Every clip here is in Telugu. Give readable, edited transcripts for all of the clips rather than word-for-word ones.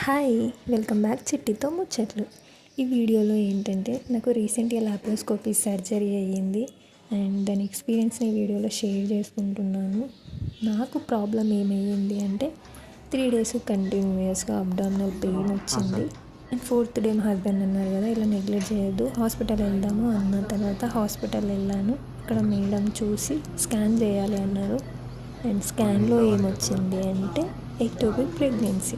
హాయ్, వెల్కమ్ బ్యాక్ చిట్టితో ముచ్చట్లు. ఈ వీడియోలో ఏంటంటే నాకు రీసెంట్గా లాప్రోస్కోపీ సర్జరీ అయ్యింది అండ్ దాని ఎక్స్పీరియన్స్ని ఈ వీడియోలో షేర్ చేసుకుంటున్నాను. నాకు ప్రాబ్లం ఏమయ్యింది అంటే 3 days కంటిన్యూయస్గా అబ్డామినల్ పెయిన్ వచ్చింది అండ్ 4th day మా హస్బెండ్ అన్నారు కదా, ఇలా నెగ్లెక్ట్ చేయొద్దు, హాస్పిటల్ వెళ్దాము అన్న తర్వాత హాస్పిటల్ వెళ్ళాను. అక్కడ మేడం చూసి స్కాన్ చేయాలి అన్నారు అండ్ స్కాన్లో ఏమొచ్చింది అంటే ఎక్టోపిక్ ప్రెగ్నెన్సీ.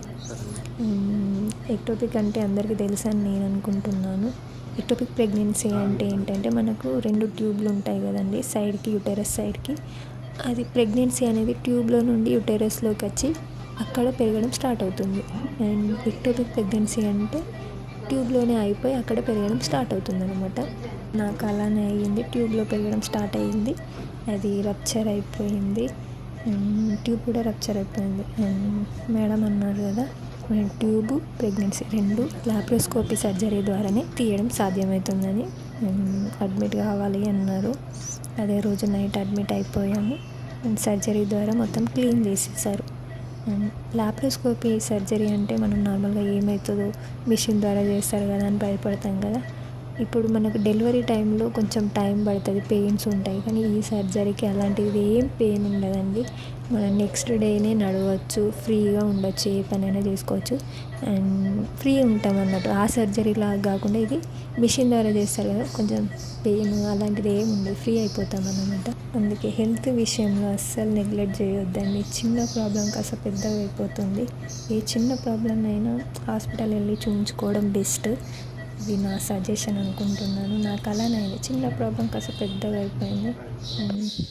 ఎక్టోపిక్ అంటే అందరికీ తెలుసు అని నేను అనుకుంటున్నాను. ఎక్టోపిక్ ప్రెగ్నెన్సీ అంటే ఏంటంటే మనకు 2 ట్యూబ్లు ఉంటాయి కదండి, సైడ్కి యూటెరస్ సైడ్కి. అది ప్రెగ్నెన్సీ అనేది ట్యూబ్లో నుండి యూటెరస్లోకి వచ్చి అక్కడ పెరగడం స్టార్ట్ అవుతుంది. అండ్ ఎక్టోపిక్ ప్రెగ్నెన్సీ అంటే ట్యూబ్లోనే అయిపోయి అక్కడ పెరగడం స్టార్ట్ అవుతుంది అనమాట. నాకు అలానే అయ్యింది, ట్యూబ్లో పెరగడం స్టార్ట్ అయ్యింది, అది రప్చర్ అయిపోయింది, ట్యూబ్ కూడా రప్చర్ అయిపోయింది. అండ్ మేడం అన్నారు కదా, ట్యూబ్ ప్రెగ్నెన్సీ 2 లాప్రోస్కోపీ సర్జరీ ద్వారానే తీయడం సాధ్యమవుతుందని అడ్మిట్ కావాలి అన్నారు. అదే రోజు నైట్ అడ్మిట్ అయిపోయాము అండ్ సర్జరీ ద్వారా మొత్తం క్లీన్ చేసేసారు. లాప్రోస్కోపీ సర్జరీ అంటే మనం నార్మల్గా ఏమవుతుందో మిషన్ ద్వారా చేస్తారు కదా అని భయపడతాం కదా. ఇప్పుడు మనకు డెలివరీ టైంలో కొంచెం టైం పడుతుంది, పెయిన్స్ ఉంటాయి, కానీ ఈ సర్జరీకి అలాంటిది ఏం పెయిన్ ఉండదండి. మనం నెక్స్ట్ డేనే నడవచ్చు, ఫ్రీగా ఉండొచ్చు, ఏ పనైనా చేసుకోవచ్చు అండ్ ఫ్రీ ఉంటాం అన్నట్టు. ఆ సర్జరీ లాగా కాకుండా ఇది మిషన్ ద్వారా చేస్తారు కదా, కొంచెం పెయిన్ అలాంటిది ఏమి ఉండదు, ఫ్రీ అయిపోతాం అన్నమాట. అందుకే హెల్త్ విషయంలో అస్సలు నెగ్లెక్ట్ చేయొద్దండి. చిన్న ప్రాబ్లం కాస్త పెద్దగా అయిపోతుంది. ఏ చిన్న ప్రాబ్లం అయినా హాస్పిటల్ వెళ్ళి చూపించుకోవడం బెస్ట్. ఇది నా సజెషన్ అనుకుంటున్నాను. నాకు అలానే అయింది, చిన్న ప్రాబ్లం కాస్త పెద్దగా అయిపోయింది.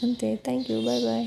అంతే. Thank you, bye bye.